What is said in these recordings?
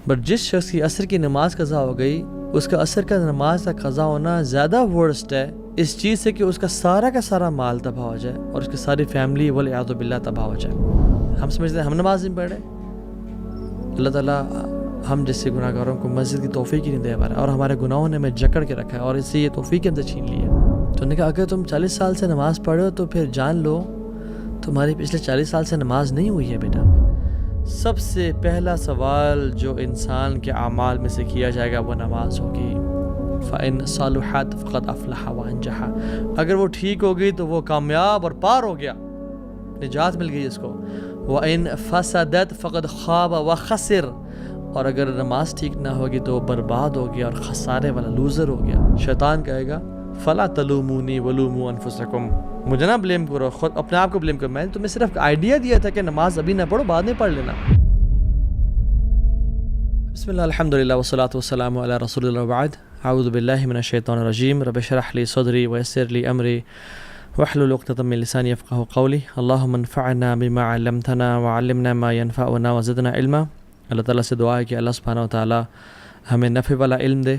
But جس شخص کی عصر کی نماز قضا ہو گئی اس کا عصر کا نماز کا قضا ہونا زیادہ ورسٹ ہے اس چیز سے کہ اس کا سارا مال تباہ ہو جائے اور اس کی ساری فیملی والعیاذ باللہ تباہ ہو جائے۔ ہم سمجھتے ہیں ہم نماز نہیں پڑھ رہے، اللہ تعالیٰ ہم جیسے گناہ گاروں کو مسجد کی توفیق ہی نہیں دے پا رہا، اور ہمارے گناہوں نے ہمیں جکڑ کے رکھا ہے اور اس سے یہ توفیق ہم سے چھین لی ہے۔ تو انہوں نے کہا اگر تم 40 سال سے نماز پڑھے ہو تو پھر جان لو تمہاری پچھلے 40 سال سے نماز نہیں ہوئی ہے بیٹا۔ سب سے پہلا سوال جو انسان کے اعمال میں سے کیا جائے گا وہ نماز ہوگی۔ فَإِن صَلُحَتْ فَقَدْ أَفْلَحَ وَأَنجَحَ، اگر وہ ٹھیک ہو گئی تو وہ کامیاب اور پار ہو گیا، نجات مل گئی اس کو۔ وَإِن فَسَدَتْ فَقَدْ خَابَ وَخَسِرَ، اور اگر نماز ٹھیک نہ ہوگی تو برباد ہو گیا اور خسارے والا لوزر ہو گیا۔ شیطان کہے گا فَلَا تَلُومُونِي وَلُومُوا أَنفُسَكُمْ، مجھے نہ بلیم کرو، خود اپنے آپ کو بلیم کرو، میں نے تمہیں صرف آئیڈیا دیا تھا کہ نماز ابھی نہ پڑھو، بعد میں پڑھ لینا۔ بسم اللہ الحمدللہ والصلاة والسلام علی رسول اللہ وبعد، اعوذ باللہ من الشیطان الرجیم، رب اشرح لی صدری ویسر لی امری واحلل عقدۃ من لسانی یفقہوا قولی، اللہم انفعنا بما علمتنا وعلمنا ما ينفعنا وزدنا علما۔ اللہ تعالیٰ سے دعا ہے کہ اللہ سبحانہ و تعالیٰ ہمیں نفع والا علم دے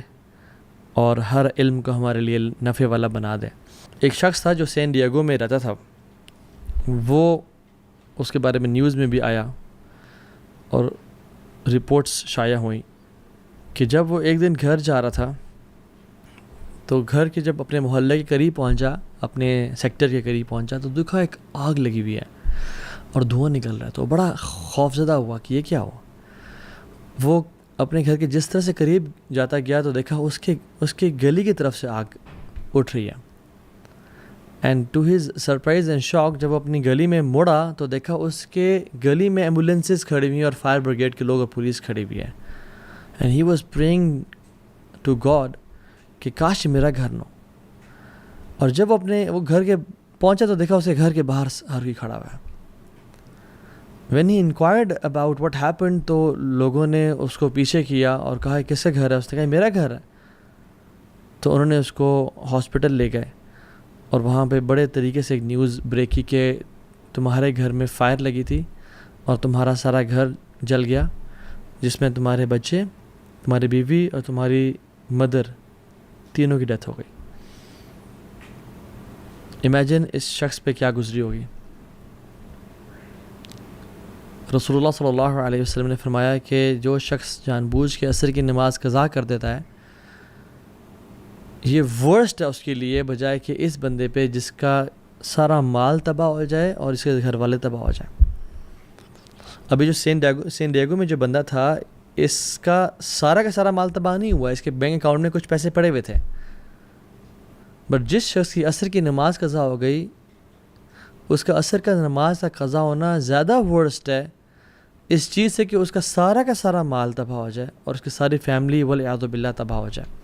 اور ہر علم کو ہمارے لیے نفع والا بنا دے۔ ایک شخص تھا جو سین ڈیگو میں رہتا تھا، وہ اس کے بارے میں نیوز میں بھی آیا اور رپورٹس شائع ہوئیں کہ جب وہ ایک دن گھر جا رہا تھا تو گھر کے جب اپنے محلے کے قریب پہنچا، اپنے سیکٹر کے قریب پہنچا تو دیکھا ایک آگ لگی ہوئی ہے اور دھواں نکل رہا ہے، تو بڑا خوفزدہ ہوا کہ یہ کیا ہوا۔ وہ اپنے گھر کے جس طرح سے قریب جاتا گیا تو دیکھا اس کے گلی کی طرف سے آگ اٹھ رہی ہے، and to his surprise and shock جب وہ اپنی گلی میں مڑا تو دیکھا اس کے گلی میں ایمبولینسز کھڑی ہوئی ہیں اور فائر بریگیڈ کے لوگ اور پولیس کھڑی ہوئی ہے، and he was praying to God کہ کاش میرا گھر نہ ہو۔ اور جب وہ گھر کے پہنچا تو دیکھا اسے گھر کے باہر ہر کوئی کھڑا ہوا ہے۔ when he inquired about what happened تو لوگوں نے اس کو پیچھے کیا اور کہا کس کا گھر ہے، اس نے کہا میرا گھر ہے۔ تو انہوں نے اس کو ہاسپٹل لے گئے اور وہاں پہ بڑے طریقے سے ایک نیوز بریک کی کہ تمہارے گھر میں فائر لگی تھی اور تمہارا سارا گھر جل گیا، جس میں تمہارے بچے، تمہاری بیوی اور تمہاری مدر تینوں کی ڈیتھ ہو گئی۔ امیجن اس شخص پہ کیا گزری ہوگی۔ رسول اللہ صلی اللہ علیہ وسلم نے فرمایا کہ جو شخص جان بوجھ کے عصر کی نماز قضا کر دیتا ہے یہ ورسٹ ہے اس کے لیے بجائے کہ اس بندے پہ جس کا سارا مال تباہ ہو جائے اور اس کے گھر والے تباہ ہو جائیں۔ ابھی جو سین ڈیگو میں جو بندہ تھا اس کا سارا مال تباہ نہیں ہوا، اس کے بینک اکاؤنٹ میں کچھ پیسے پڑے ہوئے تھے، بٹ جس شخص کی عصر کی نماز قضا ہو گئی اس کا عصر کا نماز کا قضا ہونا زیادہ ورسٹ ہے اس چیز سے کہ اس کا سارا مال تباہ ہو جائے اور اس کی ساری فیملی والعیاذ باللہ تباہ ہو جائے۔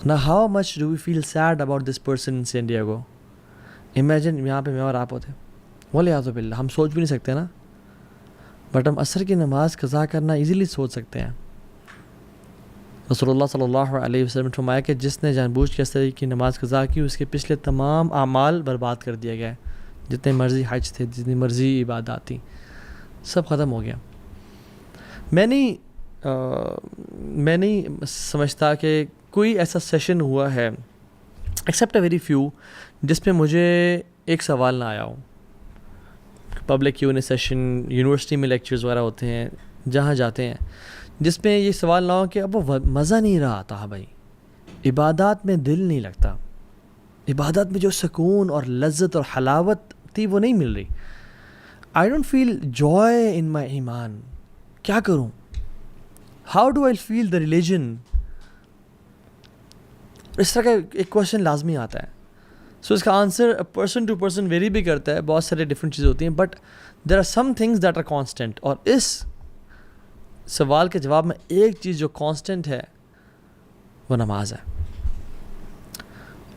Now how much do we feel sad about this person in San Diego? Imagine یہاں پہ میں اور آپ ہوتے، والعیاذ باللہ، ہم سوچ بھی نہیں سکتے نا، بٹ ہم عصر کی نماز قضا کرنا ایزیلی سوچ سکتے ہیں۔ رسول اللہ صلی اللہ علیہ وسلم نے فرمایا کہ جس نے جان بوجھ کے عصر کی نماز قضا کی اس کے پچھلے تمام اعمال برباد کر دیا گیا، جتنے مرضی حج تھے، جتنی مرضی عبادات تھیں، سب ختم ہو گیا۔ میں نہیں سمجھتا کہ کوئی ایسا سیشن ہوا ہے ایکسیپٹ اے ویری فیو جس پہ مجھے ایک سوال نہ آیا ہو۔ پبلک Q&A سیشن، یونیورسٹی میں لیکچرز وغیرہ ہوتے ہیں جہاں جاتے ہیں، جس میں یہ سوال نہ ہو کہ اب وہ مزہ نہیں رہا آتا بھائی، عبادات میں دل نہیں لگتا، عبادت میں جو سکون اور لذت اور حلاوت تھی وہ نہیں مل رہی۔ I don't feel joy in my ایمان، کیا کروں؟ How do I feel the religion؟ اس طرح کا ایک کوشچن لازمی آتا ہے۔ سو اس کا answer person to person vary بھی کرتا ہے، بہت سارے ڈفرینٹ چیزیں ہوتی ہیں، but there are some things that are constant, اور اس سوال کے جواب میں ایک چیز جو کانسٹنٹ ہے وہ نماز ہے۔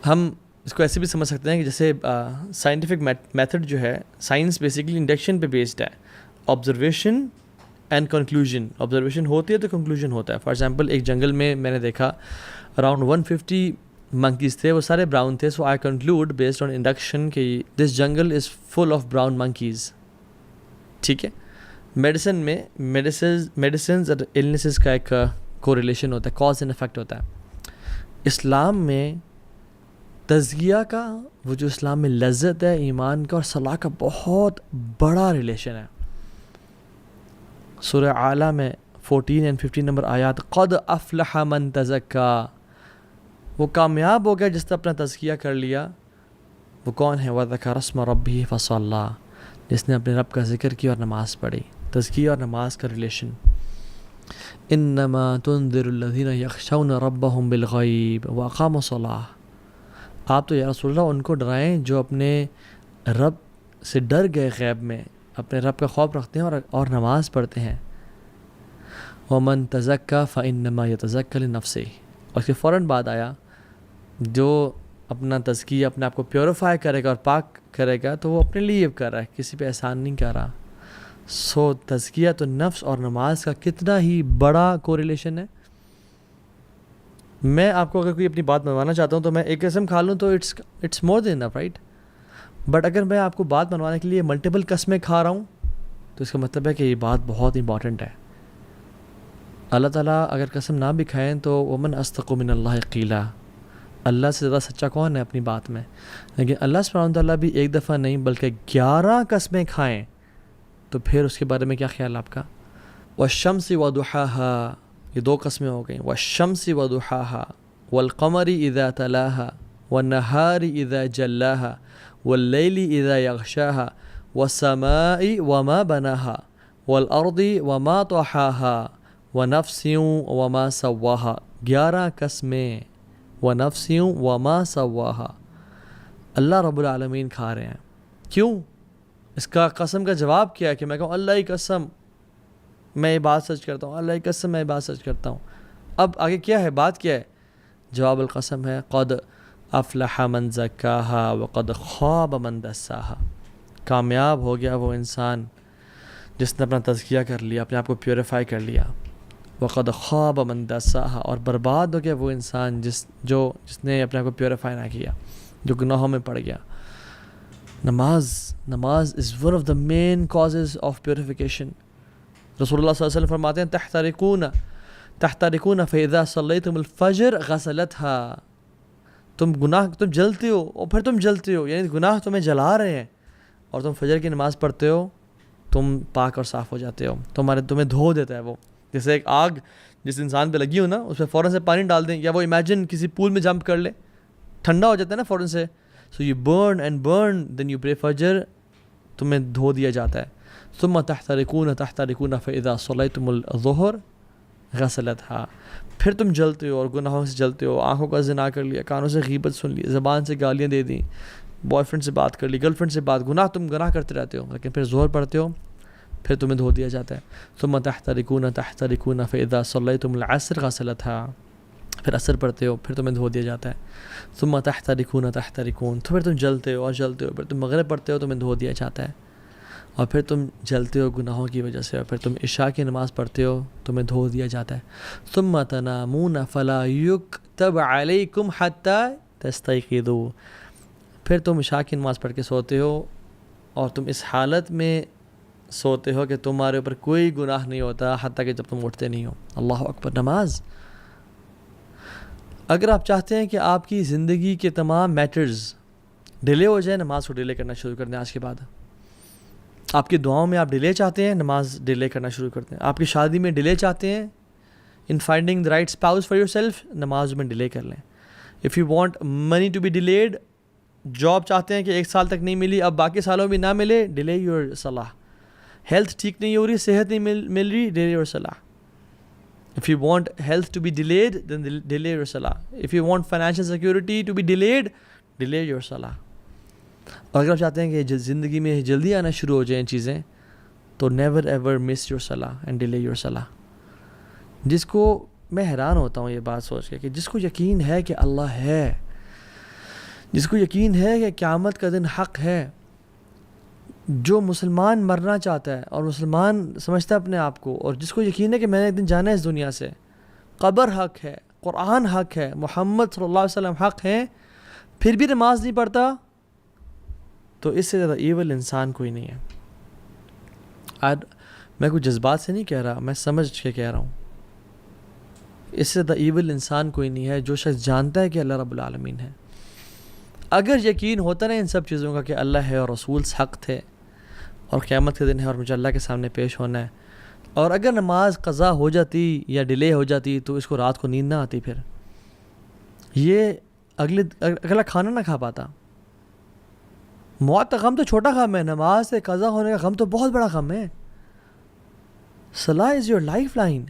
ہم اس کو ایسے بھی سمجھ سکتے ہیں کہ جیسے سائنٹیفک میتھڈ جو ہے، سائنس بیسیکلی انڈکشن پہ بیسڈ ہے، آبزرویشن اینڈ کنکلوژن، آبزرویشن ہوتی ہے تو کنکلوژن ہوتا ہے۔ فار ایگزامپل ایک جنگل میں میں نے دیکھا اراؤنڈ 150 monkeys تھے، وہ سارے براؤن تھے، so I conclude based on induction کہ this jungle is full of brown monkeys، ٹھیک ہے۔ میڈیسن میں میڈیسنز اور النیسز کا ایک کوریلیشن ہوتا ہے، کاز اینڈ افیکٹ ہوتا ہے۔ اسلام میں تزکیہ کا، وہ جو اسلام میں لذت ہے ایمان کا اور صلاح کا، بہت بڑا ریلیشن ہے۔ سورہ اعلیٰ میں 14 اور 15 نمبر آیات، قد افلح من تزکا، وہ کامیاب ہو گیا جس نے اپنا تزکیہ کر لیا۔ وہ کون ہے؟ وَذَكَرَ اسْمَ رَبِّهِ فَصَلَّى، جس نے اپنے رب کا ذکر کیا اور نماز پڑھی۔ تزکیہ اور نماز کا ریلیشن۔ انما تنذر الذین یخشون ربهم بالغیب واقاموا الصلاۃ، آپ تو یا رسول اللہ ان کو ڈرائیں جو اپنے رب سے ڈر گئے، غیب میں اپنے رب کا خوف رکھتے ہیں اور نماز پڑھتے ہیں۔ ومن تزکا فانما یتزکی لنفسہ، اور اس کے فوراً بعد آیا جو اپنا تزکیہ، اپنے آپ کو پیوریفائی کرے گا اور پاک کرے گا تو وہ اپنے لیے کر رہا ہے، کسی پہ احسان نہیں کر رہا۔ سو تزکیہ تو نفس اور نماز کا کتنا ہی بڑا کوریلیشن ہے۔ میں آپ کو اگر کوئی اپنی بات منوانا چاہتا ہوں تو میں ایک قسم کھا لوں تو it's more than enough, right? But اگر میں آپ کو بات منوانے کے لیے ملٹیپل قسمیں کھا رہا ہوں تو اس کا مطلب ہے کہ یہ بات بہت امپورٹنٹ ہے۔ اللہ تعالیٰ اگر قسم نہ بھی کھائیں تو ومن اصدق من اللہ قیلا، اللہ سے زیادہ سچا کون ہے اپنی بات میں؟ لیکن اللہ سبحانہ وتعالیٰ بھی ایک دفعہ نہیں بلکہ 11 قسمیں کھائیں تو پھر اس کے بارے میں کیا خیال آپ کا؟ والشمس وضحاها، یہ 2 قسمیں ہو گئیں، والشمس وضحاها والقمر اذا تلاها والنهار اذا جلاها واللیل اذا یغشاها والسماء وما بناها والارض وما طحاها ونفس وما سواها، 11 قسمیں، ونفس وما سواها۔ اللہ رب العالمین کھا رہے ہیں، کیوں؟ اس کا قسم کا جواب کیا ہے کہ میں کہوں اللہ کی قسم میں یہ بات سچ کرتا ہوں، اللہ کی قسم میں یہ بات سچ کرتا ہوں۔ اب آگے کیا ہے، بات کیا ہے؟ جواب القسم ہے قد افلح من زکاها وقد خاب من دساها، کامیاب ہو گیا وہ انسان جس نے اپنا تزکیہ کر لیا، اپنے آپ کو پیوریفائی کر لیا۔ وقد خاب من دساها، اور برباد ہو گیا وہ انسان جس نے اپنے آپ کو پیوریفائی نہ کیا، جو گناہوں میں پڑ گیا۔ نماز is one of the main causes of purification۔ رسول اللہ صلی اللہ علیہ وسلم فرماتے ہیں تحترقون فاذا صلیتم الفجر غسلتها، تم جلتے ہو اور پھر تم جلتے ہو، یعنی گناہ تمہیں جلا رہے ہیں اور تم فجر کی نماز پڑھتے ہو، تم پاک اور صاف ہو جاتے ہو، تمہیں دھو دیتا ہے وہ۔ جیسے ایک آگ جس انسان پہ لگی ہو نا، اس پہ فوراً سے پانی ڈال دیں، یا وہ امیجن کسی پول میں جمپ کر لے، ٹھنڈا ہو جاتا ہے نا فوراً سے، so you burn and burn then you pray فجر، تمہیں دھو دیا جاتا ہے۔ ثم تحترقون فاذا صلیتم الظہر غسلتها، پھر تم جلتے ہو اور گناہوں سے جلتے ہو، آنکھوں کا زنا کر لیا، کانوں سے غیبت سن لی، زبان سے گالیاں دے دیں، بوائے فرینڈ سے بات کر لی، گرل فرینڈ سے بات، تم گناہ کرتے رہتے ہو، لیکن پھر ظہر پڑھتے ہو، پھر تمہیں دھو دیا جاتا ہے۔ ثم تحترقون فاذا صلیتم العصر غسلتها، پھر عصر پڑھتے ہو، پھر تمہیں دھو دیا جاتا ہے۔ ثم تحترقون تو پھر تم جلتے ہو اور جلتے ہو، پھر تم مغرب پڑھتے ہو، تمہیں دھو دیا جاتا ہے، اور پھر تم جلتے ہو گناہوں کی وجہ سے، اور پھر تم عشاء کی نماز پڑھتے ہو، تمہیں دھو دیا جاتا ہے۔ ثم تنامون فلا یکتب علیکم حتی تستیقظوا، پھر تم عشاء کی نماز پڑھ کے سوتے ہو اور تم اس حالت میں سوتے ہو کہ تمہارے اوپر کوئی گناہ نہیں ہوتا حتیٰ کہ جب تم اٹھتے نہیں ہو۔ اللہ اکبر۔ نماز، اگر آپ چاہتے ہیں کہ آپ کی زندگی کے تمام میٹرز ڈیلے ہو جائیں، نماز کو ڈیلے کرنا شروع کر دیں آج کے بعد۔ آپ کی دعاؤں میں آپ ڈیلے چاہتے ہیں، نماز ڈیلے کرنا شروع کر دیں۔ آپ کی شادی میں ڈیلے چاہتے ہیں، in finding the right spouse for yourself، نماز میں ڈیلے کر لیں۔ if you want money to be delayed، job چاہتے ہیں کہ 1 سال تک نہیں ملی، اب باقی سالوں میں نہ ملے، ڈیلے یور صلاح۔ ہیلتھ ٹھیک نہیں ہو رہی، صحت نہیں مل رہی، ڈیلے یور صلاح۔ if you want health to be delayed then delay your salah۔ if you want financial security to be delayed، delay your salah۔ اور اگر آپ چاہتے ہیں کہ زندگی میں جلدی آنا شروع ہو جائیں چیزیں تو never ever miss your salah and delay your salah۔ جس کو میں حیران ہوتا ہوں یہ بات سوچ کے کہ جس کو یقین ہے کہ اللہ ہے، جس کو یقین ہے کہ قیامت کا دن حق ہے، جو مسلمان مرنا چاہتا ہے اور مسلمان سمجھتا ہے اپنے آپ کو، اور جس کو یقین ہے کہ میں نے ایک دن جانا ہے اس دنیا سے، قبر حق ہے، قرآن حق ہے، محمد صلی اللہ علیہ وسلم حق ہے، پھر بھی نماز نہیں پڑھتا، تو اس سے زیادہ ایول انسان کوئی نہیں ہے۔ میں کوئی جذبات سے نہیں کہہ رہا، میں سمجھ کے کہہ رہا ہوں. اس سے ایول انسان کوئی نہیں ہے جو شخص جانتا ہے کہ اللہ رب العالمین ہے. اگر یقین ہوتا نا ان سب چیزوں کا کہ اللہ ہے اور رسول حق تھے اور قیامت کے دن ہے اور مجھے اللہ کے سامنے پیش ہونا ہے، اور اگر نماز قضا ہو جاتی یا ڈیلے ہو جاتی تو اس کو رات کو نیند نہ آتی، پھر یہ اگلا کھانا نہ کھا پاتا. موت کا غم تو چھوٹا غم ہے، نماز سے قضا ہونے کا غم تو بہت بڑا غم ہے. صلاح از یور لائف لائن.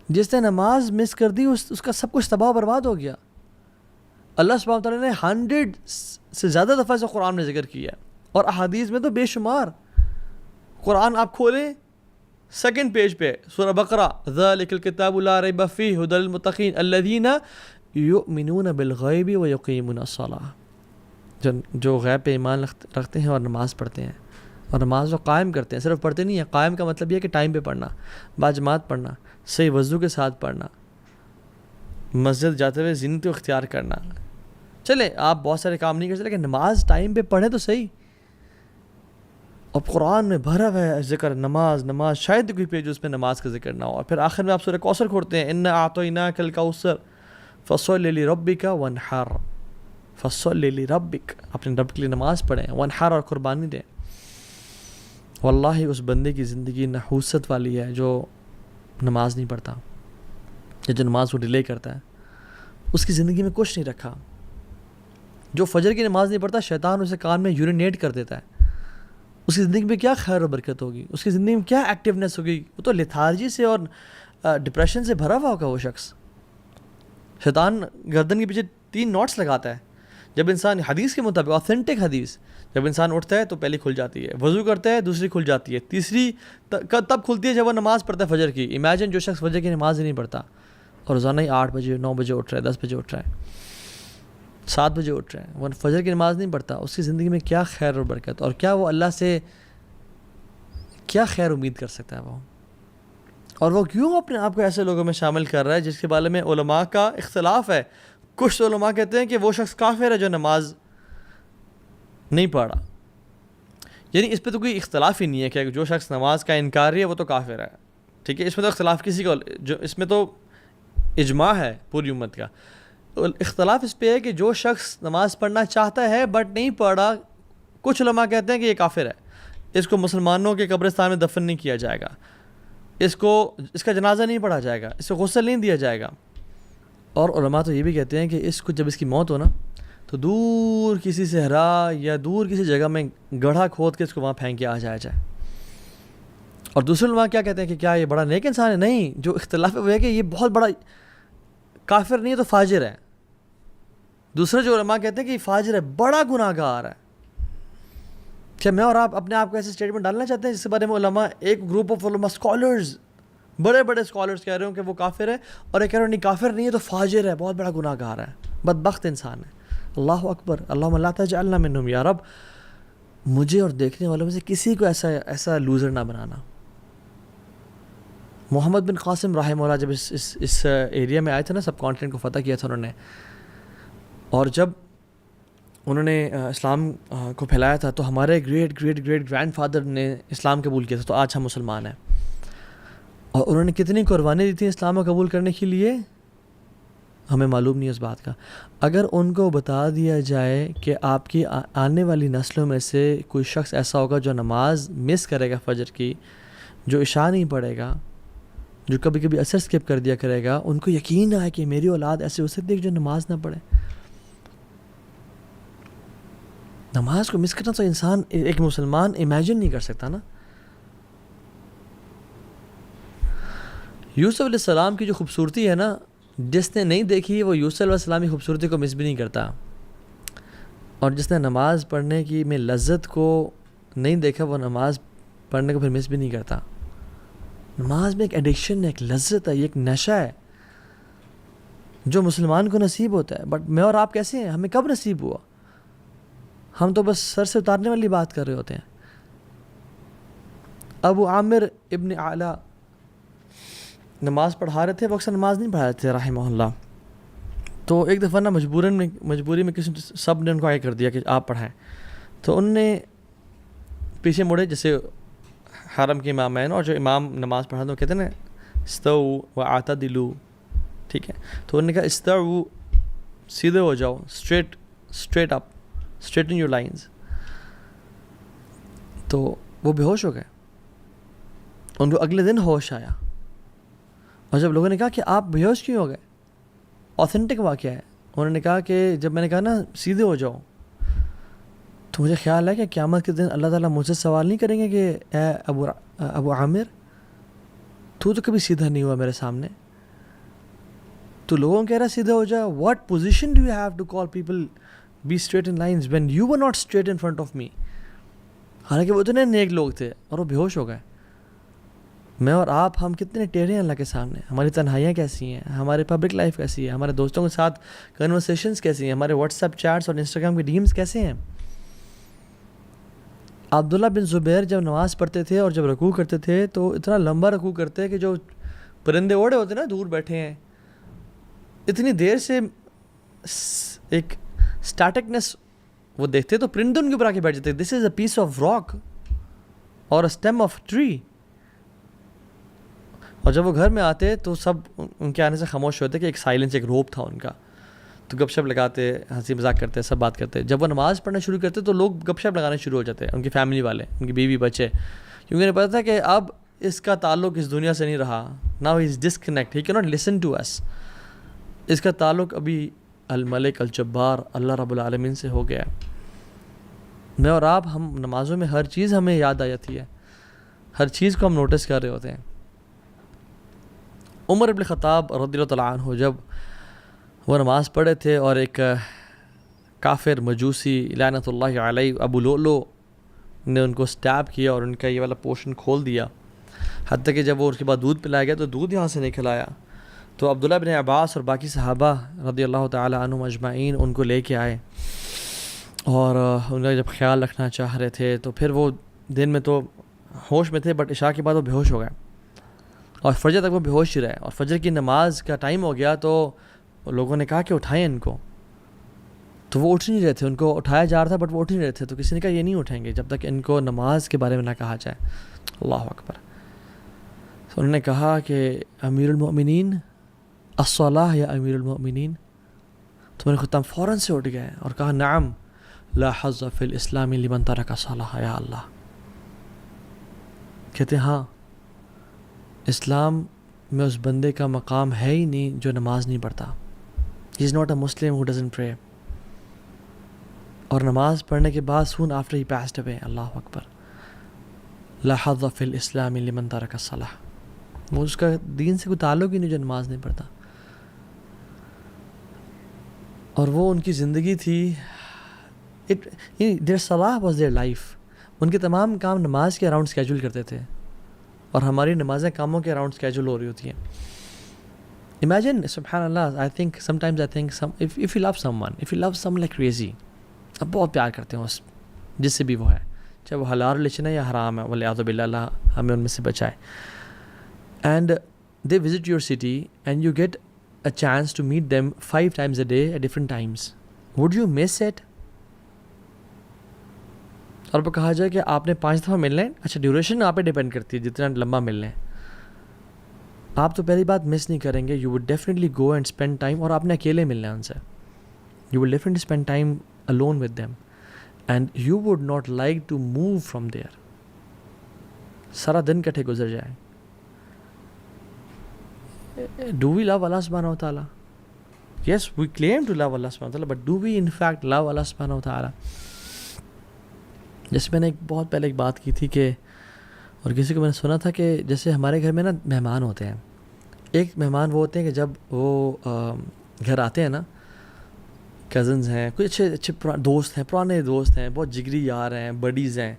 جس نے نماز مس کر دی اس کا سب کچھ تباہ برباد ہو گیا. اللہ سبحانہ وتعالیٰ نے 100 سے زیادہ دفعہ سے قرآن میں ذکر کیا ہے، اور احادیث میں تو بے شمار. قرآن آپ کھولیں 2nd پیج پہ سورہ بقرہ، ذَلِكَ الْكِتَابُ لَا رَيْبَ فِيهِ هُدًى لِلْمُتَّقِينَ الَّذِينَ يُؤْمِنُونَ بِالْغَيْبِ وَيُقِيمُونَ الصَّلَاةَ، جو غیب پہ ایمان رکھتے ہیں اور نماز پڑھتے ہیں، اور نماز کو قائم کرتے ہیں. صرف پڑھتے نہیں ہیں، قائم کا مطلب یہ ہے کہ ٹائم پہ پڑھنا، باجماعت پڑھنا، صحیح وضو کے ساتھ پڑھنا، مسجد جاتے ہوئے زینت کو اختیار کرنا. چلے آپ بہت سارے کام نہیں کر سکتے لیکن نماز ٹائم پہ پڑھیں تو صحیح. اب قرآن میں بھرا ہوا ہے ذکر نماز، شاید کوئی پیج اس میں نماز کا ذکر نہ ہو. اور پھر آخر میں آپ سورہ کوثر کھولتے ہیں، اِنَّا أَعْطَيْنَاكَ الْكَوْثَرَ فَصَلِّ لِرَبِّكَ وَانْحَرْ. فَصَلِّ لِرَبِّكَ، اپنے رب کے لیے نماز پڑھیں، وانحر اور قربانی دیں. واللہ اس بندے کی زندگی نحوست والی ہے جو نماز نہیں پڑھتا یا جو نماز کو ڈیلے کرتا ہے. اس کی زندگی میں کچھ نہیں رکھا. جو فجر کی نماز نہیں پڑھتا، شیطان اسے کان میں یورینیٹ کر دیتا ہے. اس کی زندگی میں کیا خیر و برکت ہوگی، اس کی زندگی میں کیا ایکٹیونیس ہوگی. وہ تو لیتھارجی سے اور ڈپریشن سے بھرا ہوا ہوگا وہ شخص. شیطان گردن کے پیچھے 3 نوٹس لگاتا ہے. جب انسان حدیث کے مطابق آتھینٹک حدیث، جب انسان اٹھتا ہے تو پہلی کھل جاتی ہے، وضو کرتا ہے دوسری کھل جاتی ہے، تیسری تب کھلتی ہے جب وہ نماز پڑھتا ہے فجر کی. امیجن جو شخص فجر کی نماز ہی نہیں پڑھتا اور روزانہ ہی 8 بجے 9 بجے اٹھ رہا ہے، 10 بجے اٹھ رہا ہے، 7 بجے اٹھ رہا ہے، وہ فجر کی نماز نہیں پڑھتا. اس کی زندگی میں کیا خیر اور برکت، اور کیا وہ اللہ سے کیا خیر امید کر سکتا ہے وہ. اور وہ کیوں اپنے آپ کو ایسے لوگوں میں شامل کر رہا ہے جس کے بارے میں علماء کا اختلاف ہے. کچھ علماء کہتے ہیں کہ وہ شخص کافر ہے جو نماز نہیں پڑھا. یعنی اس پہ تو کوئی اختلاف ہی نہیں ہے کہ جو شخص نماز کا انکاری ہے وہ تو کافر ہے. ٹھیک ہے، اس میں تو اختلاف کسی کا، جو اس میں تو اجماع ہے پوری امت کا. اختلاف اس پہ ہے کہ جو شخص نماز پڑھنا چاہتا ہے بٹ نہیں پڑھا، کچھ علماء کہتے ہیں کہ یہ کافر ہے، اس کو مسلمانوں کے قبرستان میں دفن نہیں کیا جائے گا، اس کا جنازہ نہیں پڑھا جائے گا، اس کو غسل نہیں دیا جائے گا. اور علماء تو یہ بھی کہتے ہیں کہ اس کو جب اس کی موت ہو نا تو دور کسی صحرا یا دور کسی جگہ میں گڑھا کھود کے اس کو وہاں پھینک کے آ جایا جائے. اور دوسرے علماء کیا کہتے ہیں کہ کیا یہ بڑا نیک انسان ہے؟ نہیں، جو اختلاف ہے وہ ہے کہ یہ بہت بڑا کافر نہیں ہے تو فاجر ہے. دوسرے جو علماء کہتے ہیں کہ یہ فاجر ہے، بڑا گناہ گار ہے. کیا میں اور آپ اپنے آپ کو ایسے اسٹیٹمنٹ ڈالنا چاہتے ہیں جس کے بارے میں علماء، ایک گروپ آف علماء اسکالرز، بڑے بڑے اسکالرز کہہ رہے ہوں کہ وہ کافر ہے، اور ایک کہہ رہے ہیں نہیں کافر نہیں ہے تو فاجر ہے، بہت بڑا گناہ گار ہے، بدبخت انسان ہے. اللہ اکبر، اللہم لا تجعلنا منہم. یا رب مجھے اور دیکھنے والوں میں سے کسی کو ایسا لوزر نہ بنانا. محمد بن قاسم رحمہ اللہ جب اس ایریا میں آئے تھے نا، سب کانٹیننٹ کو فتح کیا تھا انہوں نے، اور جب انہوں نے اسلام کو پھیلایا تھا تو ہمارے گریٹ گرینڈ فادر نے اسلام قبول کیا تھا، تو آج ہم مسلمان ہیں. اور انہوں نے کتنی قربانی دی تھی اسلام کو قبول کرنے کے لیے ہمیں معلوم نہیں اس بات کا. اگر ان کو بتا دیا جائے کہ آپ کی آنے والی نسلوں میں سے کوئی شخص ایسا ہوگا جو نماز مس کرے گا فجر کی، جو عشاء نہیں پڑھے گا، جو کبھی کبھی اثر سکپ کر دیا کرے گا، ان کو یقین آئے کہ میری اولاد ایسے ہو سکتی ہے جو نماز نہ پڑھے. نماز کو مس کرنا تو انسان، ایک مسلمان امیجن نہیں کر سکتا نا. یوسف علیہ السلام کی جو خوبصورتی ہے نا، جس نے نہیں دیکھی وہ یوسف علیہ السلام کی خوبصورتی کو مس بھی نہیں کرتا، اور جس نے نماز پڑھنے کی میں لذت کو نہیں دیکھا وہ نماز پڑھنے کو پھر مس بھی نہیں کرتا. نماز میں ایک ایڈکشن ہے، ایک لذت ہے، یہ ایک نشہ ہے جو مسلمان کو نصیب ہوتا ہے. بٹ میں اور آپ کیسے ہیں؟ ہمیں کب نصیب ہوا؟ ہم تو بس سر سے اتارنے والی بات کر رہے ہوتے ہیں. ابو عامر ابن اعلیٰ نماز پڑھا رہے تھے، وہ اکثر نماز نہیں پڑھا رہے تھے رحمہ اللہ. تو ایک دفعہ نا مجبوری میں کسی سب نے ان کو آگے کر دیا کہ آپ پڑھائیں. تو ان نے پیچھے مڑے، جیسے حرم کے امام ہیں اور جو امام نماز پڑھا تو کہتے ہیں نا استو واعتدلوا، ٹھیک ہے، تو انہوں نے کہا استو، سیدھے ہو جاؤ، straight up, straighten your lines. تو وہ بے ہوش ہو گئے. ان کو اگلے دن ہوش آیا، اور جب لوگوں نے کہا کہ آپ بے ہوش کیوں ہو گئے، اوتھینٹک واقعہ ہے، انہوں نے کہا کہ جب میں نے کہا نا سیدھے ہو جاؤ، تو مجھے خیال ہے کہ قیامت کے دن اللہ تعالیٰ مجھ سے سوال نہیں کریں گے کہ اے ابو عامر تو کبھی سیدھا نہیں ہوا میرے سامنے، تو لوگوں کو کہہ رہا سیدھا ہو جا. What position do you have to call people be straight in lines when you were not straight in front of me. حالانکہ وہ اتنے نیک لوگ تھے اور وہ بے ہوش ہو گئے. میں اور آپ ہم کتنے ٹیڑھے ہیں اللہ کے سامنے. ہماری تنہائیاں کیسی ہیں، ہماری پبلک لائف کیسی ہے، ہمارے دوستوں کے ساتھ کنورسیشنز کیسی ہیں، ہمارے واٹس ایپ چیٹس اور انسٹاگرام کے ڈیمز کیسے ہیں. عبداللہ بن زبیر جب نماز پڑھتے تھے اور جب رکوع کرتے تھے تو اتنا لمبا رکوع کرتے کہ جو پرندے اوڑے ہوتے نا دور بیٹھے ہیں، اتنی دیر سے ایک اسٹیٹکنس وہ دیکھتے تو پرندے ان کے اوپر آ کے بیٹھ جاتے. دس از اے پیس آف راک اور اسٹیم آف ٹری. اور جب وہ گھر میں آتے تو سب ان کے آنے سے خاموش ہوتے کہ ایک سائلنس، ایک روپ تھا ان کا. تو گپ شپ لگاتے، ہنسی مذاق کرتے، سب بات کرتے. جب وہ نماز پڑھنا شروع کرتے تو لوگ گپ شپ لگانے شروع ہو جاتے، ان کی فیملی والے، ان کی بیوی بچے، کیونکہ انہیں پتا تھا کہ اب اس کا تعلق اس دنیا سے نہیں رہا. ناؤ ہی از ڈسکنیکٹ، ہی کی ناٹ لسن ٹو اس. اس کا تعلق ابھی الملک الجبار اللہ رب العالمین سے ہو گیا. میں اور آپ ہم نمازوں میں ہر چیز ہمیں یاد آ جاتی ہے، ہر چیز کو ہم نوٹس کر رہے ہوتے ہیں. عمر بن خطاب رضی اللہ تعالیٰ عنہ جب وہ نماز پڑھے تھے اور ایک کافر مجوسی لعنت اللہ علیہ ابو لؤلؤ نے ان کو سٹیپ کیا اور ان کا یہ والا پورشن کھول دیا، حتیٰ کہ جب وہ اس کے بعد دودھ پلایا گیا تو دودھ یہاں سے نکل آیا. تو عبداللہ بن عباس اور باقی صحابہ رضی اللہ تعالیٰ عنہم اجمعین ان کو لے کے آئے اور ان کا جب خیال رکھنا چاہ رہے تھے تو پھر وہ دن میں تو ہوش میں تھے، بٹ عشاء کے بعد وہ بے ہوش ہو گئے اور فجر تک وہ بے ہوش ہی رہے. اور فجر کی نماز کا ٹائم ہو گیا تو لوگوں نے کہا کہ اٹھائیں ان کو، تو وہ اٹھ نہیں رہے تھے. ان کو اٹھایا جا رہا تھا بٹ وہ اٹھ نہیں رہے تھے. تو کسی نے کہا یہ نہیں اٹھیں گے جب تک ان کو نماز کے بارے میں نہ کہا جائے. اللہ اکبر. تو انہوں نے کہا کہ امیر المؤمنین الصلاۃ یا امیر المؤمنین. تو میرے خطاب فوراً سے اٹھ گئے اور کہا نعم لا حظ فی الاسلام لمن ترک الصلاۃ یا اللہ. کہتے ہیں ہاں، اسلام میں اس بندے کا مقام ہے ہی نہیں جو نماز نہیں پڑھتا. ہی is not a Muslim who doesn't پرے. اور نماز پڑھنے کے بعد سون آفٹر ہی پاسڈ اوے. اللہ اکبر. لا حظ فی الاسلام لمن ترک الصلاۃ. وہ اس کا دین سے کوئی تعلق ہی نہیں جو نماز نہیں پڑھتا. اور وہ ان کی زندگی تھی، دیر صلاح واز دیئر لائف. ان کے تمام کام نماز کے اراؤنڈ اسکیجول کرتے تھے اور ہماری نمازیں کاموں کے اراؤنڈ اسکیجول ہو رہی ہوتی ہیں. امیجن سبحان اللہ. I think sometimes I think if you love someone, if you love some like crazy, اب بہت پیار کرتے ہیں اس جس سے بھی وہ ہے، چاہے وہ حلال ریلیشن ہے یا حرام ہے، والعیاذ باللہ، اللہ ہمیں ان میں سے بچائے. And they visit your city and you get a chance to meet them 5 times a day at different times. Would you miss it? اور وہ کہا جائے کہ آپ نے 5 دفعہ ملنا ہے، اچھا ڈیوریشن آپ پہ ڈیپینڈ کرتی ہے جتنا لمبا ملنا ہے. آپ تو پہلی بات مس نہیں کریں گے. You would definitely go and spend time. اور آپ نے اکیلے ملنا ہے ان سے. You will definitely spend time alone with them and you would not like to move from there. سارا دن کٹھے گزر جائے. Do we love Allah subhanahu wa ta'ala? Yes, we claim to love Allah subhanahu wa ta'ala, but do we in fact love Allah subhanahu wa ta'ala? جیسے میں نے بہت پہلے ایک بات کی تھی کہ، اور کسی کو میں نے سنا تھا کہ جیسے ہمارے گھر میں نا مہمان ہوتے ہیں. ایک مہمان وہ ہوتے ہیں کہ جب وہ گھر آتے ہیں نا، کزنز ہیں، کوئی اچھے دوست ہیں، پرانے دوست ہیں، بہت جگری یار ہیں، بڈیز ہیں.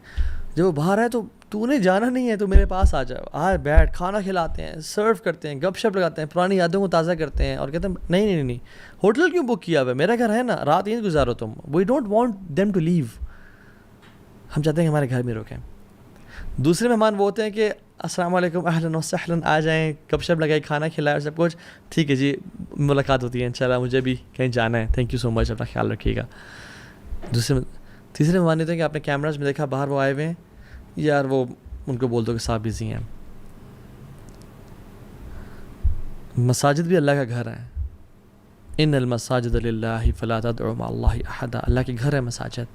جب وہ باہر آئے تو انہیں جانا نہیں ہے تو میرے پاس آ جاؤ، بیٹھ، کھانا کھلاتے ہیں، سرو کرتے ہیں، گپ شپ لگاتے ہیں، پرانی یادوں کو تازہ کرتے ہیں اور کہتے ہیں نہیں ہوٹل کیوں بک کیا ہوا ہے، میرا گھر ہے نا، رات یہیں گزارو تم. We don't want them to leave. ہم چاہتے ہیں کہ ہمارے گھر میں رکیں. دوسرے مہمان وہ ہوتے ہیں کہ السلام علیکم، اہلاً و سہلاً، آ جائیں، گپ شپ لگائیں، کھانا کھلائیں اور سب کچھ ٹھیک ہے جی، ملاقات ہوتی ہے انشاءاللہ، مجھے بھی کہیں جانا ہے، تھینک یو سو مچ، اپنا خیال رکھیے گا. تیسرے مہمان ہوتے ہیں کہ آپ نے کیمراز میں دیکھا باہر وہ آئے ہوئے ہیں، یار وہ ان کو بول دو کہ صاحب بزی ہیں. مساجد بھی اللہ کا گھر ہے. ان المساجد للہ فلا تدعوا مع اللہ احدا. اللہ کے گھر ہے مساجد.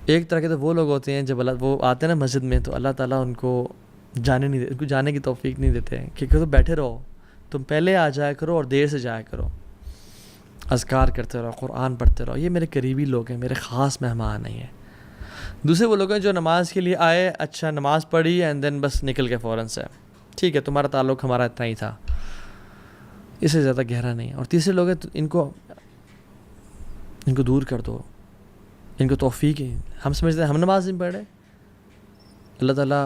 ایک طرح کے تو وہ لوگ ہوتے ہیں جب وہ آتے ہیں نا مسجد میں تو اللہ تعالیٰ ان کو ان کو جانے کی توفیق نہیں دیتے کہ تم بیٹھے رہو, تم پہلے آ جایا کرو اور دیر سے جایا کرو, اذکار کرتے رہو, قرآن پڑھتے رہو. یہ میرے قریبی لوگ ہیں, میرے خاص مہمان نہیں ہیں. دوسرے وہ لوگ ہیں جو نماز کے لیے آئے, اچھا نماز پڑھی اینڈ دین بس نکل کے فوراً سے, ٹھیک ہے تمہارا تعلق ہمارا اتنا ہی تھا, اس سے زیادہ گہرا نہیں. اور تیسرے لوگ ہیں ان کو دور کر دو, ان کو توفیق ہے. ہم سمجھتے ہیں ہم نماز نہیں پڑھ رہے, اللہ تعالیٰ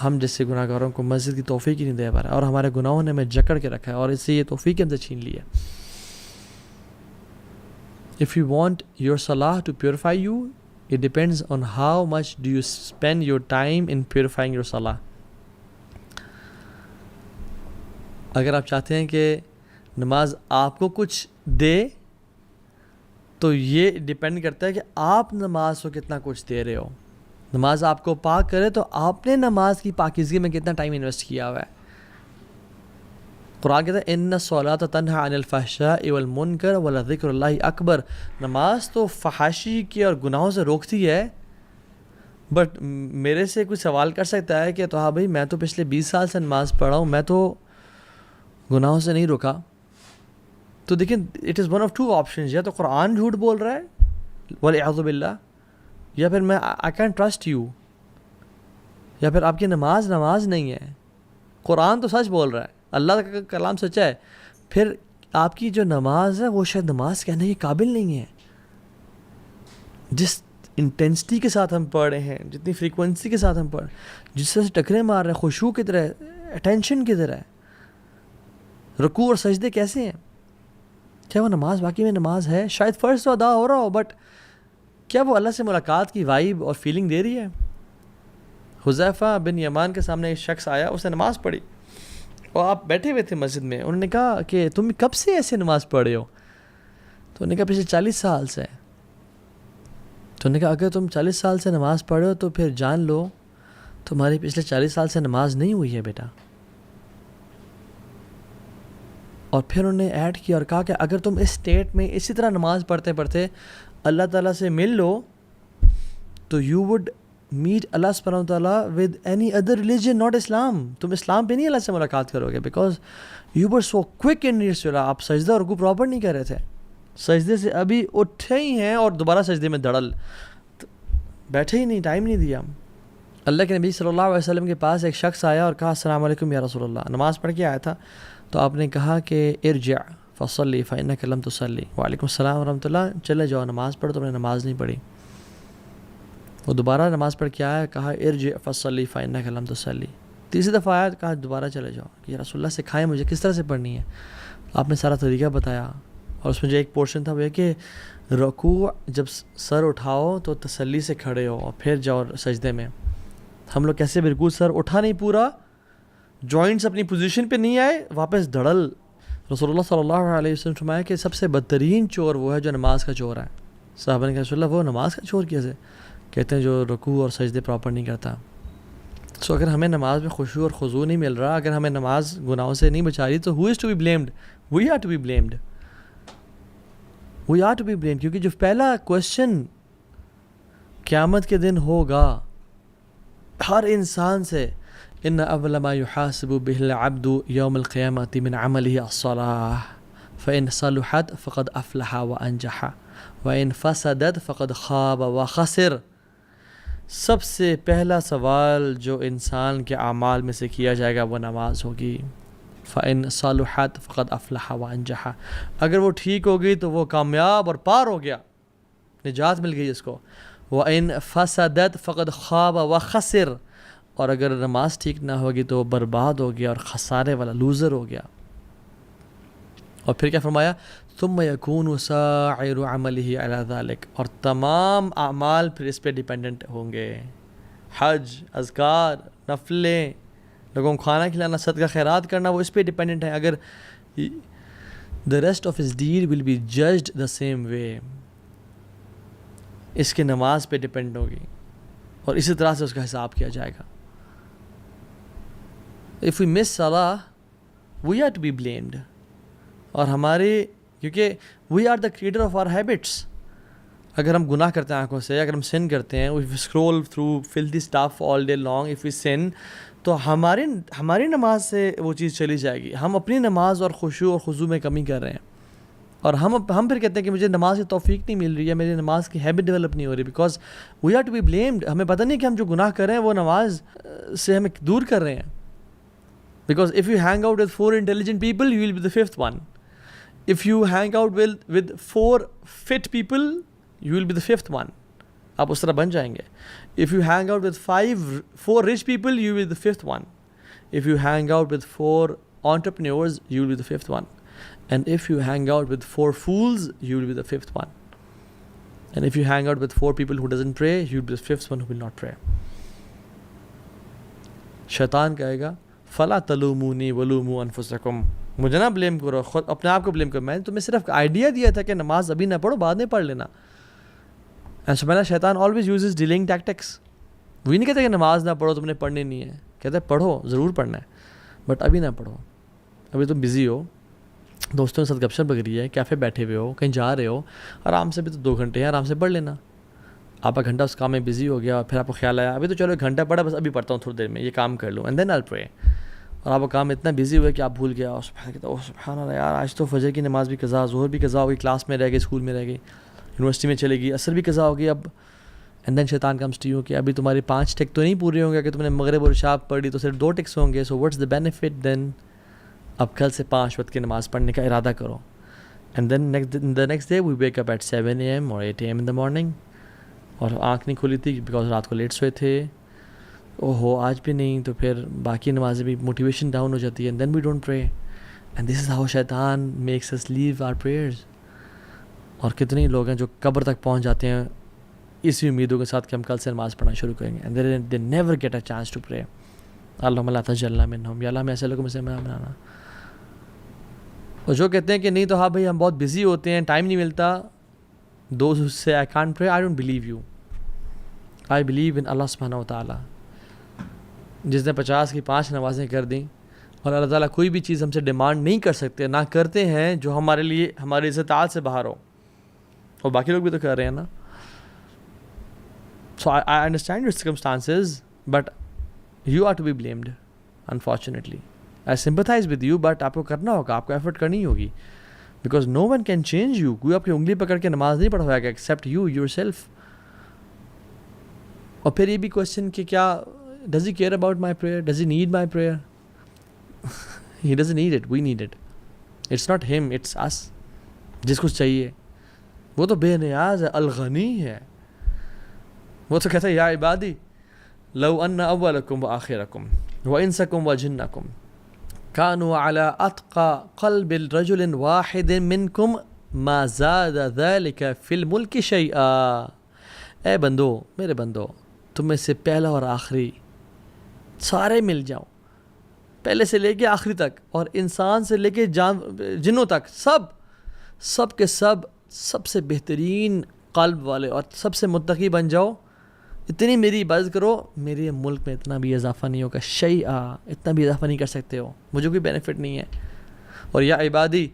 ہم جیسے گناہ گاروں کو مسجد کی توفیق ہی نہیں دے پا رہا, اور ہمارے گناہوں نے ہمیں جکڑ کے رکھا ہے اور اس سے یہ توفیق ہم سے چھین لی ہے. If you want your salah to purify you, it depends on how much do you spend your time in purifying your salah. اگر آپ چاہتے ہیں کہ نماز آپ کو کچھ دے تو یہ ڈیپینڈ کرتا ہے کہ آپ نماز کو کتنا کچھ دے رہے ہو. نماز آپ کو پاک کرے تو آپ نے نماز کی پاکیزگی میں کتنا ٹائم انویسٹ کیا ہوا ہے. قرآن کہتا ہے ان الصلاۃ تنہی عن الفحشاء والمنکر ولذکر اللہ اکبر. نماز تو فحاشی کی اور گناہوں سے روکتی ہے, بٹ میرے سے کوئی سوال کر سکتا ہے کہ تو ہاں بھائی میں تو پچھلے 20 سال سے نماز پڑھا ہوں, میں تو گناہوں سے نہیں روکا. تو دیکھیں it is one of two options, یا تو قرآن جھوٹ بول رہا ہے والعیاذ باللہ, یا پھر میں آئی کین ٹرسٹ یو, یا پھر آپ کی نماز نہیں ہے. قرآن تو سچ بول رہا ہے, اللہ کا کلام سچا ہے, پھر آپ کی جو نماز ہے وہ شاید نماز کہنے کے قابل نہیں ہے. جس انٹینسٹی کے ساتھ ہم پڑھ رہے ہیں, جتنی فریکوینسی کے ساتھ ہم پڑھ, جس طرح سے ٹکرے مار رہے ہیں, خشوع کی طرح, اٹینشن کی طرح, رکوع اور سجدے کیسے ہیں, کیا وہ نماز واقعی میں نماز ہے؟ شاید فرض تو ادا ہو رہا ہو, بٹ کیا وہ اللہ سے ملاقات کی وائب اور فیلنگ دے رہی ہے؟ حذیفہ بن یمان کے سامنے ایک شخص آیا, اس نے نماز پڑھی اور آپ بیٹھے ہوئے تھے مسجد میں. انہوں نے کہا کہ تم کب سے ایسے نماز پڑھ رہے ہو؟ تو انہوں نے کہا پچھلے 40 سال سے. تو انہوں نے کہا اگر تم 40 سال سے نماز پڑھ رہے ہو تو پھر جان لو تمہاری پچھلے 40 سال سے نماز نہیں ہوئی ہے بیٹا. اور پھر انہوں نے ایڈ کیا اور کہا کہ اگر تم اس اسٹیٹ میں اسی طرح نماز پڑھتے پڑھتے اللہ تعالیٰ سے مل لو تو یو وڈ میٹ اللہ سبحانہ و تعالیٰ with any other religion not Islam. تم اسلام پہ نہیں اللہ سے ملاقات کرو گے, because you were so quick in your صلاح. آپ سجدہ اور رکوع پراپر نہیں کر رہے تھے, سجدے سے ابھی اٹھے ہی ہیں اور دوبارہ سجدے میں دڑل, بیٹھے ہی نہیں, ٹائم نہیں دیا. اللہ کے نبی صلی اللہ علیہ وسلم کے پاس ایک شخص آیا اور کہا السلام علیکم یا رسول اللہ. نماز پڑھ کے آیا تھا, تو آپ نے کہا کہ ارجع فصلی فإنک لم تصلی. وعلیکم السلام ورحمۃ اللہ, چلے جاؤ نماز پڑھ, تم نے نماز نہیں پڑھی. وہ دوبارہ نماز پڑھ کے آیا, کہا ارجع فصلی فإنک لم تصلی. تیسری دفعہ آیا, کہا دوبارہ چلے جاؤ کہ یا رسول اللہ سکھائیں مجھے کس طرح سے پڑھنی ہے. آپ نے سارا طریقہ بتایا, اور اس میں جو ایک پورشن تھا وہ یہ کہ رکوع جب سر اٹھاؤ تو تسلی سے کھڑے ہو اور پھر جاؤ سجدے میں. ہم لوگ کیسے بالکل سر اٹھا نہیں پورا, جوائنٹس اپنی پوزیشن پہ نہیں آئے, واپس دھڑل. رسول اللہ صلی اللہ علیہ وسلم فرمایا کہ سب سے بدترین چور وہ ہے جو نماز کا چور ہے. صحابہ نے کہا رسول اللہ وہ نماز کا چور کیسے؟ کہتے ہیں جو رکوع اور سجدے پراپر نہیں کرتا. سو اگر ہمیں نماز میں خشوع اور خضوع نہیں مل رہا, اگر ہمیں نماز گناہوں سے نہیں بچا رہی, تو who is to be blamed? We are to be blamed. We are to be blamed, کیونکہ جو پہلا کوشچن قیامت کے دن ہوگا ہر انسان سے, ان اول ما يحاسب به العبد يوم القيامة من عمله الصلاة فإن صلحت فقد أفلح وأنجح وإن فسدت فقد خاب وخسر. سب سے پہلا سوال جو انسان کے اعمال میں سے کیا جائے گا وہ نماز ہوگی. فإن صلحت فقد أفلح وأنجح. اگر وہ ٹھیک ہو گئی تو وہ کامیاب اور پار ہو گیا, نجات مل گئی اس کو. وإن فسدت فقد خاب وخسر. اور اگر نماز ٹھیک نہ ہوگی تو وہ برباد ہو گیا اور خسارے والا لوزر ہو گیا. اور پھر کیا فرمایا؟ ثم يكون سائر عمله على ذلك. اور تمام اعمال پھر اس پہ ڈیپینڈنٹ ہوں گے. حج, اذکار, نفلیں, لوگوں کو کھانا کھلانا, صدقہ خیرات کرنا, وہ اس پہ ڈیپینڈنٹ ہے. اگر the rest of his deed will be judged the same way. اس کے نماز پہ ڈیپینڈ ہوگی اور اسی طرح سے اس کا حساب کیا جائے گا. if we miss salah we are to be blamed. اور ہمارے کیونکہ we are the creator of our habits. اگر ہم گناہ کرتے ہیں آنکھوں سے, اگر ہم sin کرتے ہیں, if we scroll through filthy stuff all day long, if we sin, تو ہماری نماز سے وہ چیز چلی جائے گی. ہم اپنی نماز اور خشوع اور خضوع میں کمی کر رہے ہیں, اور ہم پھر کہتے ہیں کہ مجھے نماز کی توفیق نہیں مل رہی ہے, میری نماز کی ہیبٹ ڈیولپ نہیں ہو رہی, because we are to be blamed. ہمیں پتہ نہیں کہ ہم جو گناہ کر رہے ہیں وہ نماز سے ہمیں دور کر رہے ہیں. Because if you hang out with 4 intelligent people you will be the 5th one. If you hang out with 4 fit people you will be the 5th one. آپ اس طرح بن جائیں گے. If you hang out with 4 rich people you will be the 5th one. If you hang out with 4 entrepreneurs you will be the 5th one. And if you hang out with 4 fools you will be the 5th one. And if you hang out with 4 people who doesn't pray you will be the 5th one who will not pray. شیطان کہے گا فلا تلومونی ولوموا انفسکم, مجھے نہ blame کرو, خود اپنے آپ کو بلیم کرو, میں نے تمہیں صرف آئیڈیا دیا تھا کہ نماز ابھی نہ پڑھو, بعد میں پڑھ لینا. And سبحان شیطان always uses delaying tactics. وہی نہیں کہتے کہ نماز نہ پڑھو, تم نے پڑھنی نہیں ہے, کہتے ہیں پڑھو, ضرور پڑھنا ہے, بٹ ابھی نہ پڑھو, ابھی تم بزی ہو, دوستوں کے ساتھ گپ شپ لگ رہی ہے, کیفے بیٹھے ہوئے ہو, کہیں جا رہے ہو, آرام سے بھی تو 2 گھنٹے ہیں, آرام سے پڑھ لینا. آپ کا گھنٹہ اس کام میں بزی ہو گیا, اور پھر آپ کو خیال آیا ابھی تو چلو 1 گھنٹہ پڑھا, بس ابھی پڑھتا ہوں تھوڑی دیر میں, یہ کام کر لوں, اینڈ دین آئی پرے. اور آپ کا کام اتنا بزی ہوا کہ آپ بھول گیا, اور سبحان اللہ یار آج تو فجر کی نماز بھی قضا, ظہر بھی قضا ہو گئی, کلاس میں رہ گئی, اسکول میں رہ گئی, یونیورسٹی میں چلے گئی, عصر بھی قضا ہو گئی. اب اینڈ دین شیطان کمز ٹو یو کہ ابھی تمہاری 5 ٹک تو نہیں پورے ہوں گے, کہ تم نے مغرب اور عشاء پڑھی تو صرف 2 ٹکس ہوں گے, سو واٹس دا بینیفٹ دین. اب کل سے 5 وقت کی نماز پڑھنے کا ارادہ کرو. And then the next day we wake up at 7 AM or 8 AM in the morning, اور آنکھ نہیں کھلی تھی بیکاز رات کو لیٹ سوئے تھے, اوہو آج بھی نہیں, تو پھر باقی نمازیں بھی موٹیویشن ڈاؤن ہو جاتی ہے, and then we don't pray. And this is how شیطان makes us leave our prayers. اور کتنے لوگ ہیں جو قبر تک پہنچ جاتے ہیں اسی امیدوں کے ساتھ کہ ہم کل سے نماز پڑھنا شروع کریں گے, and they never get a chance to pray. اللہم لا تجعلنا منہم, یا اللہ ہمیں ایسے لوگوں میں سے بنانا. اور جو کہتے ہیں کہ نہیں تو ہاں بھائی ہم بہت بزی ہوتے ہیں, ٹائم نہیں ملتا, دوز سے I can't pray, I don't believe you. I believe in اللہ سبحانہ و تعالیٰ. جس نے 50 کی 5 نمازیں کر دیں, اور اللہ تعالیٰ کوئی بھی چیز ہم سے ڈیمانڈ نہیں کر سکتے, نہ کرتے ہیں جو ہمارے لیے ہماری استطاعت سے باہر ہو, اور باقی لوگ بھی تو کر رہے ہیں نا. So I understand your circumstances, but you are to be blamed, unfortunately. I sympathize with you, but آپ کو کرنا ہوگا, آپ کو ایفرٹ کرنی ہوگی, because no one can change you. کوئی آپ کی انگلی پکڑ کے نماز نہیں پڑھوائے گا except you yourself. اور پھر یہ بھی کوشچن کہ کیا does he care about my prayer? Does he need my prayer? He doesn't need it, we need it. It's not him, it's us. جس کو چاہیے وہ تو بے نیاز ہے, الغنی ہے. وہ تو کہتا ہے یا عبادی لو ان اولکم وآخرکم وانسکم وجنکم کانوا علی اتقى قلب رجل واحد منکم ما زاد ذلك فی الملک شیئا. اے بندو, میرے بندو, تم میں سے پہلا اور آخری سارے مل جاؤ, پہلے سے لے کے آخری تک, اور انسان سے لے کے جنوں تک, سب کے سب سے بہترین قلب والے اور سب سے متقی بن جاؤ, اتنی میری عبادت کرو, میرے ملک میں اتنا بھی اضافہ نہیں ہوگا, شیئا, اتنا بھی اضافہ نہیں کر سکتے ہو, مجھے کوئی بینیفٹ نہیں ہے. اور یا عبادی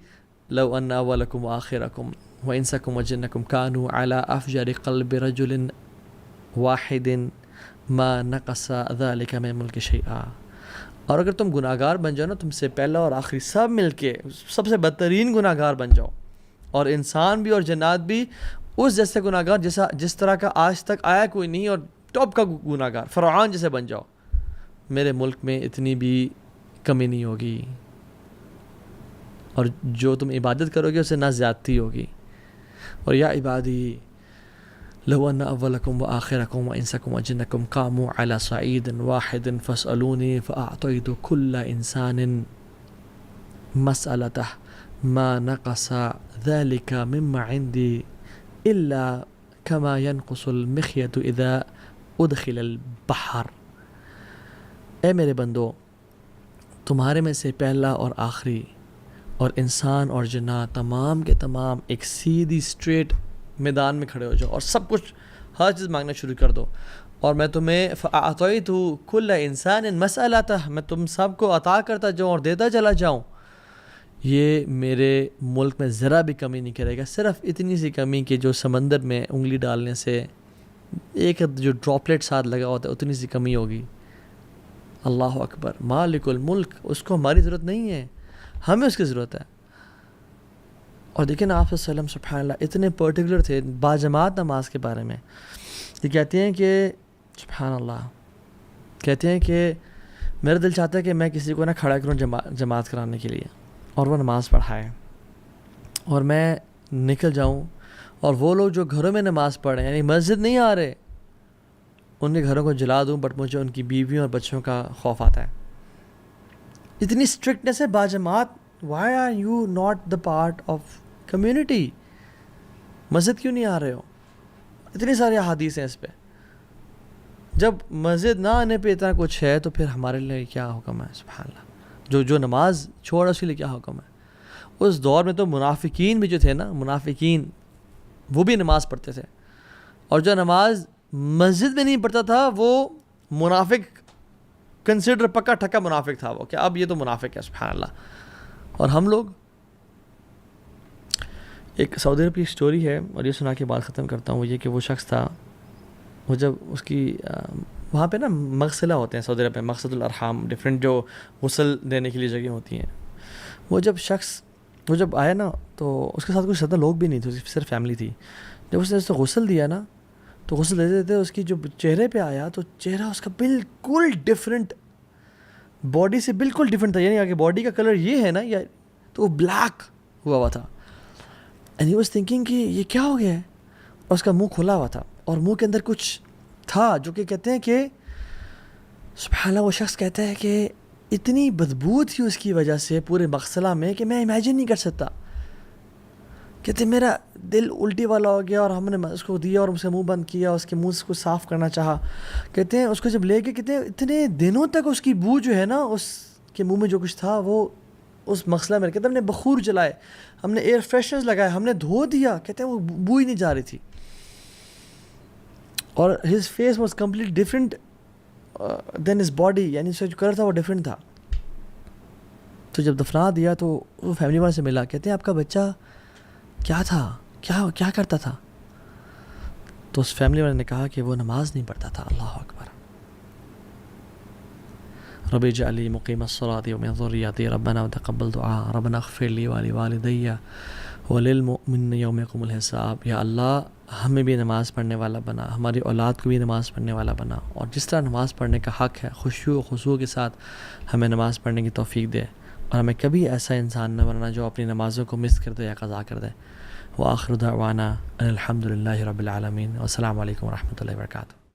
لو ان اولکم وآخرکم وانسکم وجنکم کانوا علی افجر قلب رجل واحد ما نقص ذلك من ملک شیئا. اور اگر تم گناہگار بن جاؤ نا, تم سے پہلا اور آخری سب مل کے سب سے بدترین گناہگار بن جاؤ, اور انسان بھی اور جنات بھی اس جیسے گناہگار جس طرح کا آج تک آیا کوئی نہیں, اور ٹاپ کا گناہگار فرعون جیسے بن جاؤ, میرے ملک میں اتنی بھی کمی نہیں ہوگی, اور جو تم عبادت کرو گے اسے نہ زیادتی ہوگی. اور یا عبادی لو ان اولکم وآخرکم وانسکم وجنکم قاموا علی صعید واحد فاسألونی فاعطیت کل انسان مسألته ما نقص ذلك مما عندي الا كما ينقص المخيط اذا ادخل البحر. اے میرے بندو, تمہارے میں سے پہلا اور آخری اور انسان اور جنات تمام کے تمام ایک سیدھی اسٹریٹ میدان میں کھڑے ہو جاؤ, اور سب کچھ ہر چیز مانگنا شروع کر دو, اور میں تمہیں فَأَعْطَيْتُ كُلَّ إِنسَانٍ مَسْأَلَتَهُ، میں تم سب کو عطا کرتا جاؤں اور دیتا چلا جاؤں. یہ میرے ملک میں ذرا بھی کمی نہیں کرے گا، صرف اتنی سی کمی کہ جو سمندر میں انگلی ڈالنے سے ایک جو ڈراپلیٹ ساتھ لگا ہوتا ہے اتنی سی کمی ہوگی. اللہ اکبر. مالک الملک، اس کو ہماری ضرورت نہیں ہے، ہمیں اس کی ضرورت ہے. اور دیکھیں نا آپ صلی اللہ علیہ وسلم سبحان اللہ اتنے پرٹیکولر تھے باجماعت نماز کے بارے میں. یہ کہتے ہیں کہ سبحان اللہ، کہتے ہیں کہ میرا دل چاہتا ہے کہ میں کسی کو نہ کھڑا کروں جماعت کرانے کے لیے اور وہ نماز پڑھائے اور میں نکل جاؤں، اور وہ لوگ جو گھروں میں نماز پڑھ رہے ہیں یعنی مسجد نہیں آ رہے ان کے گھروں کو جلا دوں، بٹ مجھے ان کی بیویوں اور بچوں کا خوف آتا ہے. اتنی اسٹرکٹنس ہے باجماعت. Why are you not the part of community? مسجد کیوں نہیں آ رہے ہو؟ اتنی ساری احادیث ہیں اس پہ. جب مسجد نہ آنے پہ اتنا کچھ ہے تو پھر ہمارے لیے کیا حکم ہے؟ سبحان اللہ. جو نماز چھوڑا اس کے لیے کیا حکم ہے؟ اس دور میں تو منافقین بھی جو تھے نا، منافقین وہ بھی نماز پڑھتے تھے، اور جو نماز مسجد میں نہیں پڑھتا تھا وہ منافق کنسیڈر، پکا ٹھکا منافق تھا وہ، کہ اب یہ تو منافق ہے. سبحان اللہ. اور ہم لوگ، ایک سعودی عرب کی سٹوری ہے اور یہ سنا کے بعد ختم کرتا ہوں. وہ یہ کہ وہ شخص تھا، وہ جب اس کی وہاں پہ نا مغسلہ ہوتے ہیں سعودی عرب میں، مقصد الارحام، ڈفرینٹ جو غسل دینے کے لیے جگہ ہوتی ہیں. وہ جب آیا نا تو اس کے ساتھ کچھ زیادہ لوگ بھی نہیں تھے، صرف فیملی تھی. جب اس نے غسل دیا نا تو غسل دیتے دیتے اس کی جو چہرے پہ آیا تو چہرہ اس کا بالکل ڈفرینٹ، باڈی سے بالکل ڈفرینٹ تھا. یعنی کہ باڈی کا کلر یہ ہے نا، یا تو وہ بلیک ہوا تھا. اینڈ ہی واز تھنکنگ کہ یہ کیا ہو گیا ہے. اور اس کا منہ کھلا ہوا تھا اور منہ کے اندر کچھ تھا جو کہ کہتے ہیں کہ سبحان اللہ، وہ شخص کہتا ہے کہ اتنی بدبو تھی اس کی وجہ سے پورے مغسلہ میں کہ میں امیجن نہیں کر سکتا. کہتے میرا دل الٹی والا ہو گیا اور ہم نے اس کو دیا اور اس سے منہ بند کیا، اس کے منہ کو صاف کرنا چاہا. کہتے ہیں اس کو جب لے کے، کہتے ہیں اتنے دنوں تک اس کی بو جو ہے نا، اس کے منہ میں جو کچھ تھا وہ اس مغسلہ میں، کہتے ہیں ہم نے بخور جلائے، ہم نے ایئر فریشنرز لگائے، ہم نے دھو دیا، کہتے ہیں وہ بو ہی نہیں جا رہی تھی. اور his face was complete different than his body, یعنی اس کا جو کلر تھا وہ ڈفرینٹ تھا. تو جب دفنا دیا تو وہ فیملی والے سے ملا، کہتے ہیں آپ کا بچہ کیا تھا، کیا کرتا تھا؟ تو اس فیملی والے نے کہا کہ وہ نماز نہیں پڑھتا تھا. اللہ اکبر. رب اجعل لي مقيم الصلاة ومن ذريتي ربنا وتقبل دعاء ربنا اغفر لي ولوالدي وللمؤمنين يوم يقوم الحساب. یا اللہ ہمیں بھی نماز پڑھنے والا بنا، ہماری اولاد کو بھی نماز پڑھنے والا بنا، اور جس طرح نماز پڑھنے کا حق ہے خشوع و خضوع کے ساتھ ہمیں نماز پڑھنے کی توفیق دے، اور ہمیں کبھی ایسا انسان نہ بننا جو اپنی نمازوں کو مس کر دے یا قضا کر دے. وآخر دعوانا ان الحمد للہ رب العالمین. والسلام علیکم ورحمۃ اللہ وبرکاتہ.